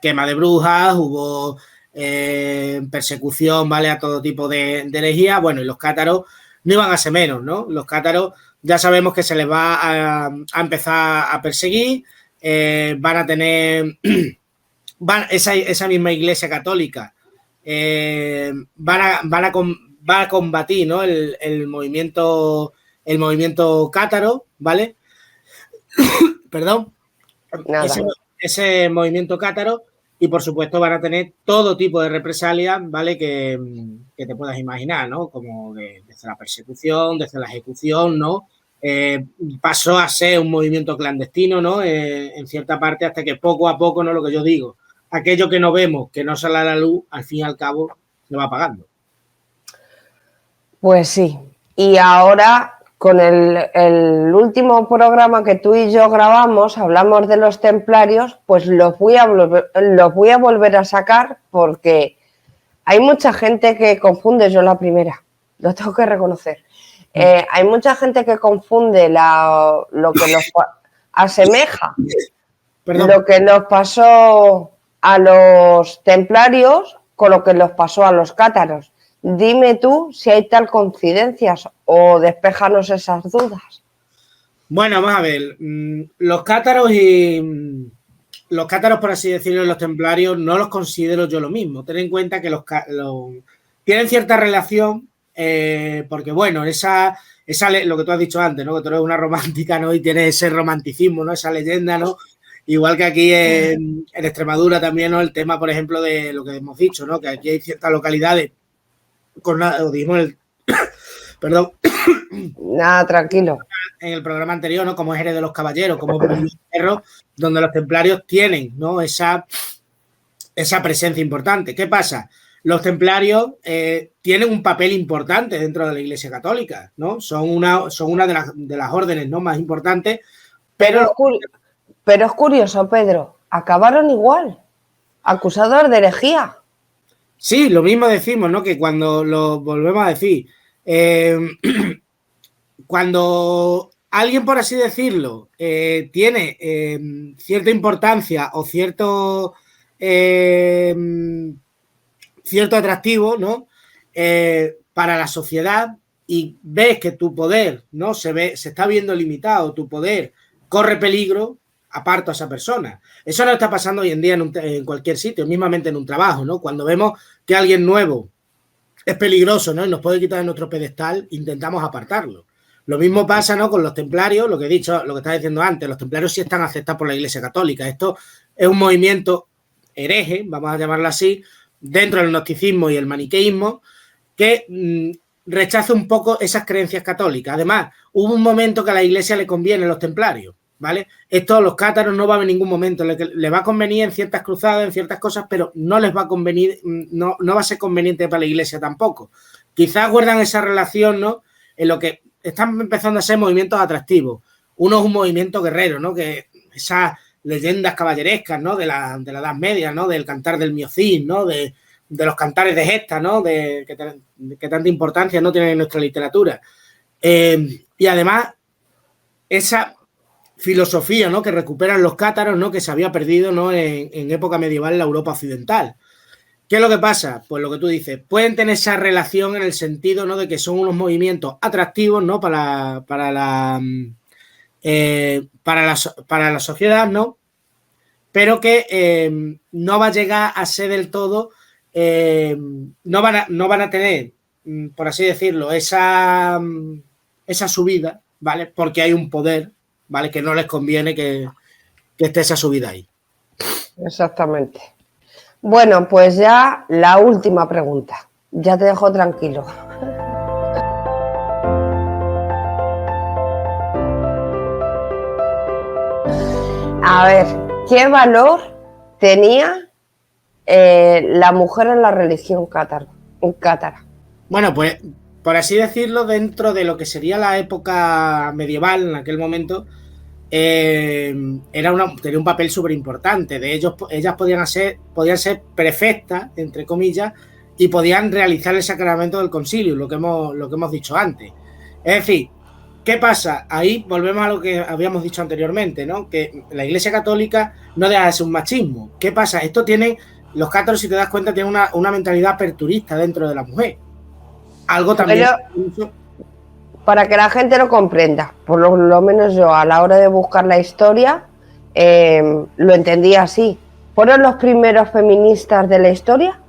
quema de brujas, hubo persecución, ¿vale? A todo tipo de herejía. Bueno, y los cátaros no iban a ser menos, ¿no? Los cátaros ya sabemos que se les va a empezar a perseguir. Van a tener esa misma Iglesia Católica va a combatir, ¿no? el movimiento cátaro, ¿vale? Perdón. Ese movimiento cátaro, y por supuesto van a tener todo tipo de represalias, ¿vale? Que te puedas imaginar, ¿no? Como desde la persecución, desde la ejecución, ¿no? Pasó a ser un movimiento clandestino, ¿no? En cierta parte, hasta que poco a poco, ¿no? Lo que yo digo, aquello que no vemos, que no sale a la luz, al fin y al cabo se va apagando. Pues sí. Y ahora, con el último programa que tú y yo grabamos, hablamos de los templarios, pues los voy a volver a sacar, porque hay mucha gente que confunde, yo la primera, lo tengo que reconocer. Hay mucha gente que confunde lo que nos asemeja lo que nos pasó a los templarios con lo que nos pasó a los cátaros. Dime tú si hay tal coincidencias o despéjanos esas dudas. Bueno, vamos a ver. Los cátaros, por así decirlo, los templarios, no los considero yo lo mismo. Ten en cuenta que tienen cierta relación. Porque bueno, esa lo que tú has dicho antes, ¿no? Que tú eres una romántica, ¿no? Y tienes ese romanticismo, ¿no? Esa leyenda, ¿no? Igual que aquí en Extremadura también, ¿no? El tema, por ejemplo, de lo que hemos dicho, ¿no? Que aquí hay ciertas localidades perdón. Nada, tranquilo. En el programa anterior, ¿no? Como es Jerez de los Caballeros, como es Perro, donde los templarios tienen, ¿no? Esa presencia importante. ¿Qué pasa? Los templarios tienen un papel importante dentro de la Iglesia Católica, ¿no? Son una de las órdenes, ¿no? Más importantes, pero Pero es curioso, Pedro, acabaron igual, acusados de herejía. Sí, lo mismo decimos, ¿no? Que cuando lo volvemos a decir, cuando alguien, por así decirlo, tiene cierta importancia o cierto atractivo, ¿no? Para la sociedad, y ves que tu poder, ¿no? se está viendo limitado, tu poder corre peligro, aparto a esa persona. Eso no está pasando hoy en día en cualquier sitio, mismamente en un trabajo, ¿no? Cuando vemos que alguien nuevo es peligroso, ¿no? Y nos puede quitar de nuestro pedestal, intentamos apartarlo. Lo mismo pasa, ¿no? Con los templarios, lo que he dicho, lo que estaba diciendo antes, los templarios sí están aceptados por la Iglesia Católica. Esto es un movimiento hereje, vamos a llamarlo así, dentro del gnosticismo y el maniqueísmo, que rechaza un poco esas creencias católicas. Además, hubo un momento que a la Iglesia le conviene los templarios, ¿vale? Esto a los cátaros no va a haber ningún momento, le va a convenir en ciertas cruzadas, en ciertas cosas, pero no les va a convenir, no va a ser conveniente para la Iglesia tampoco. Quizás guardan esa relación, ¿no? En lo que están empezando a ser movimientos atractivos. Uno es un movimiento guerrero, ¿no? Que esas leyendas caballerescas, ¿no? De la Edad Media, ¿no? Del cantar del miocín, ¿no? De los cantares de gesta, ¿no? Que tanta importancia no tienen en nuestra literatura. Y además, esa filosofía, ¿no? Que recuperan los cátaros, ¿no? Que se había perdido, ¿no? En época medieval en la Europa occidental. ¿Qué es lo que pasa? Pues lo que tú dices, pueden tener esa relación en el sentido, ¿no? De que son unos movimientos atractivos, ¿no? Para la sociedad, ¿no? Pero que no va a llegar a ser del todo, no van a tener, por así decirlo, esa subida, ¿vale? Porque hay un poder, ¿vale? Que no les conviene que esté esa subida ahí. Exactamente. Bueno, pues ya la última pregunta. Ya te dejo tranquilo. A ver, ¿qué valor tenía la mujer en la religión cátara? Bueno, pues por así decirlo, dentro de lo que sería la época medieval en aquel momento, tenía un papel súper importante. Ellas podían ser prefectas, entre comillas, y podían realizar el sacramento del concilio, lo que hemos dicho antes. Es decir, ¿qué pasa? Ahí volvemos a lo que habíamos dicho anteriormente, ¿no? Que la Iglesia Católica no deja de ser un machismo. ¿Qué pasa? Los cátaros, si te das cuenta, tienen una mentalidad aperturista dentro de la mujer. Algo también... Para que la gente lo comprenda, por lo menos yo a la hora de buscar la historia lo entendí así. ¿Fueron los primeros feministas de la historia?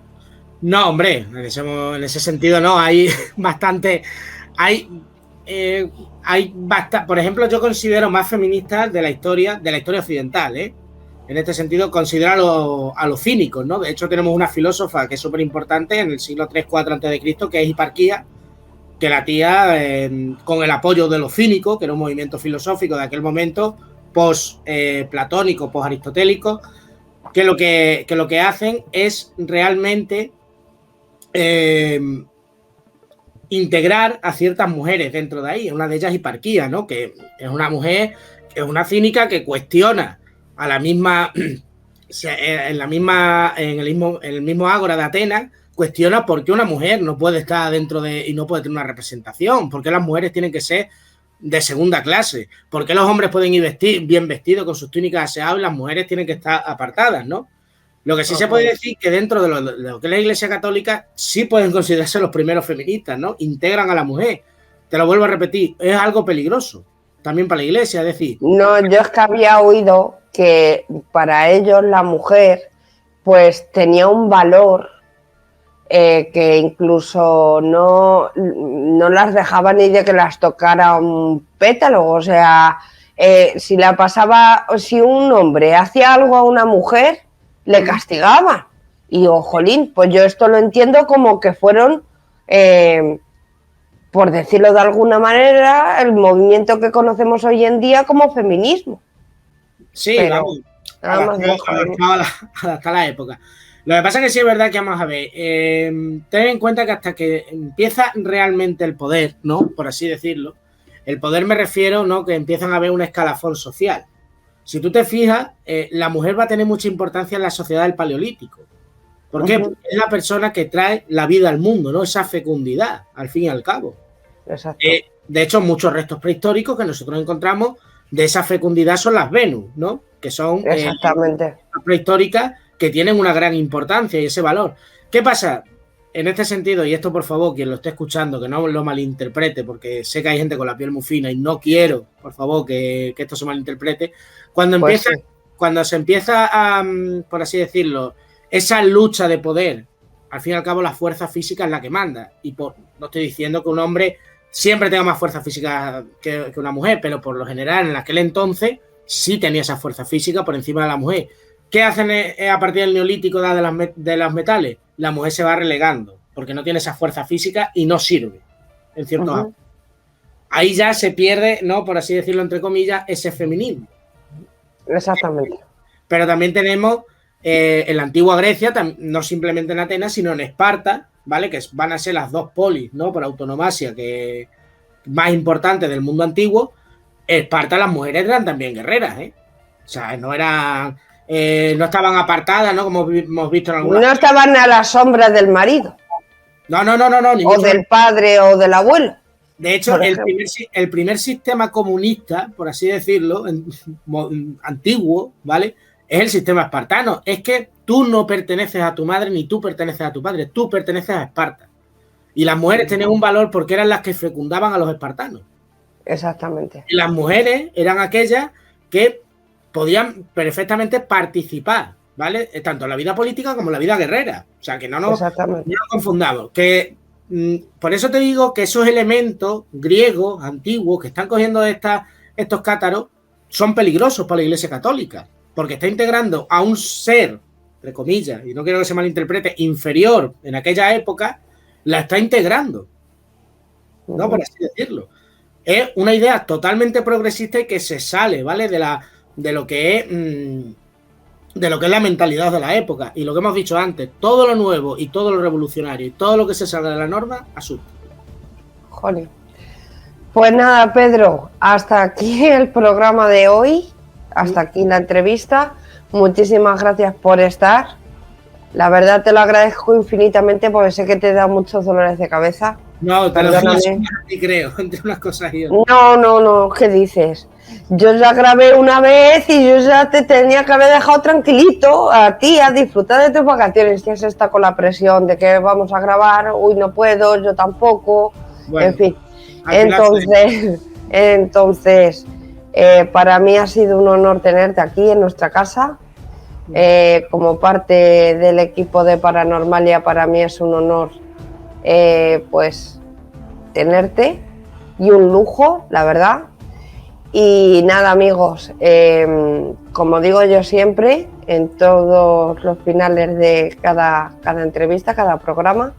No, hombre, en ese sentido no, hay bastante... Por ejemplo, yo considero más feministas de la historia occidental, ¿eh? En este sentido, considero a los cínicos, ¿no? De hecho, tenemos una filósofa que es súper importante en el siglo 3-4 a.C., que es Hiparquía, que la tía, con el apoyo de los cínicos, que era un movimiento filosófico de aquel momento, post-platónico, post-aristotélico, que lo que hacen es realmente integrar a ciertas mujeres dentro de ahí. Una de ellas es Hiparquía, ¿no? Que es una mujer, que es una cínica que cuestiona a la misma, en el mismo ágora de Atenas, cuestiona por qué una mujer no puede estar y no puede tener una representación, por qué las mujeres tienen que ser de segunda clase, por qué los hombres pueden ir bien vestidos con sus túnicas aseadas y las mujeres tienen que estar apartadas, ¿no? Lo que sí se puede decir que dentro de lo que es la Iglesia Católica sí pueden considerarse los primeros feministas, ¿no? Integran a la mujer. Te lo vuelvo a repetir, es algo peligroso también para la Iglesia, es decir... No, yo es que había oído que para ellos la mujer pues tenía un valor que incluso no las dejaba ni de que las tocara un pétalo, o sea, si un hombre hacía algo a una mujer, le castigaba. Y jolín, pues yo esto lo entiendo como que fueron, por decirlo de alguna manera, el movimiento que conocemos hoy en día como feminismo. Sí, vamos, hasta la época. Lo que pasa es que sí es verdad que, vamos a ver, ten en cuenta que hasta que empieza realmente el poder, ¿no? Por así decirlo, el poder me refiero, ¿no? Que empiezan a haber un escalafón social. si tú te fijas, la mujer va a tener mucha importancia en la sociedad del Paleolítico. ¿Por qué? Porque es la persona que trae la vida al mundo, ¿no? Esa fecundidad, al fin y al cabo. Exacto. De hecho, muchos restos prehistóricos que nosotros encontramos de esa fecundidad son las Venus, ¿no? Que son prehistóricas que tienen una gran importancia y ese valor. ¿Qué pasa? En este sentido, y esto por favor, quien lo esté escuchando, que no lo malinterprete, porque sé que hay gente con la piel muy fina y no quiero, por favor, que esto se malinterprete. Cuando se empieza a, por así decirlo, esa lucha de poder, al fin y al cabo la fuerza física es la que manda. Y no estoy diciendo que un hombre siempre tenga más fuerza física que una mujer, pero por lo general en aquel entonces sí tenía esa fuerza física por encima de la mujer. ¿Qué hacen a partir del Neolítico de los metales? La mujer se va relegando porque no tiene esa fuerza física y no sirve, en cierto modo. Ahí ya se pierde, ¿no? Por así decirlo, entre comillas, ese feminismo. Exactamente. Pero también tenemos en la antigua Grecia, no simplemente en Atenas, sino en Esparta, ¿vale? Que van a ser las dos polis, ¿no? Por autonomasia, que más importantes del mundo antiguo. Esparta, las mujeres eran también guerreras, ¿eh? O sea, no eran... no estaban apartadas, ¿no? Como hemos visto en algunas... No estaban a la sombra del marido. No. O del padre o del abuelo. De hecho, el primer sistema comunista, por así decirlo, antiguo, ¿vale? Es el sistema espartano. Es que tú no perteneces a tu madre ni tú perteneces a tu padre. Tú perteneces a Esparta. Y las mujeres tenían un valor porque eran las que fecundaban a los espartanos. Exactamente. Y las mujeres eran aquellas que podían perfectamente participar, ¿vale? Tanto en la vida política como en la vida guerrera. O sea, que no nos confundamos. Por eso te digo que esos elementos griegos, antiguos, que están cogiendo estos cátaros, son peligrosos para la Iglesia Católica, porque está integrando a un ser, entre comillas, y no quiero que se malinterprete, inferior en aquella época, la está integrando, ¿no? Por así decirlo. Es una idea totalmente progresista y que se sale, ¿vale? de lo que es la mentalidad de la época. Y lo que hemos dicho antes, todo lo nuevo y todo lo revolucionario y todo lo que se salga de la norma asusta. Joder. Pues nada, Pedro, hasta aquí el programa de hoy, hasta aquí la entrevista. Muchísimas gracias por estar. La verdad te lo agradezco infinitamente porque sé que te da muchos dolores de cabeza. No, te lo creo, entre unas cosas y otras. No, ¿qué dices? Yo ya grabé una vez y yo ya te tenía que haber dejado tranquilito a ti a disfrutar de tus vacaciones. Ya se está con la presión de que vamos a grabar, uy, no puedo, yo tampoco, bueno, en fin. Entonces, para mí ha sido un honor tenerte aquí en nuestra casa. Como parte del equipo de Paranormalia, para mí es un honor pues tenerte y un lujo, la verdad. Y nada, amigos, como digo yo siempre en todos los finales de cada entrevista, cada programa,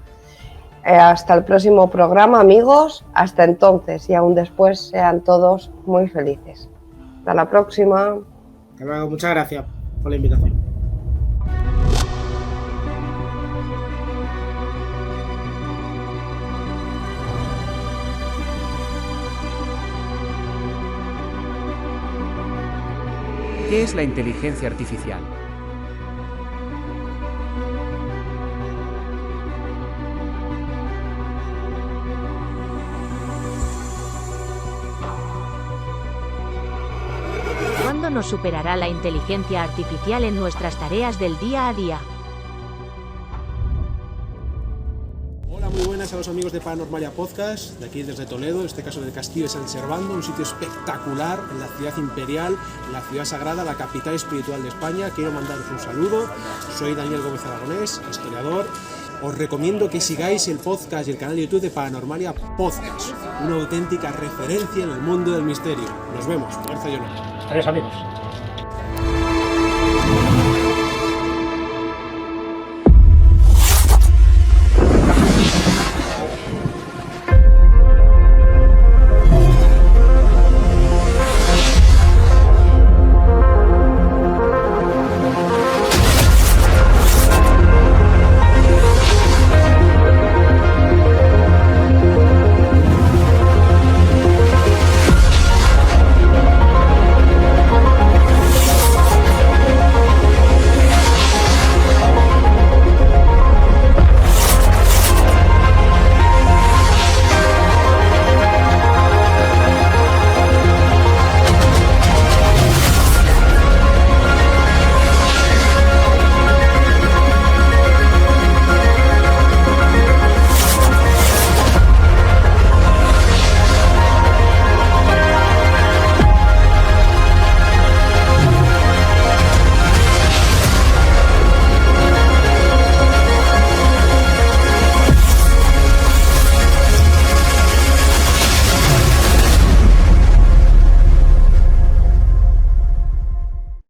hasta el próximo programa, amigos. Hasta entonces y aún después, sean todos muy felices. Hasta la próxima. Hasta luego, muchas gracias por la invitación. ¿Qué es la inteligencia artificial? ¿Cuándo nos superará la inteligencia artificial en nuestras tareas del día a día? Hola, muy buenas a los amigos de Paranormalia Podcast, de aquí desde Toledo, en este caso del Castillo de San Servando, un sitio espectacular en la ciudad imperial, en la ciudad sagrada, la capital espiritual de España. Quiero mandaros un saludo, soy Daniel Gómez Aragonés, historiador. Os recomiendo que sigáis el podcast y el canal de YouTube de Paranormalia Podcast, una auténtica referencia en el mundo del misterio. Nos vemos, fuerza y honor. Adiós, amigos.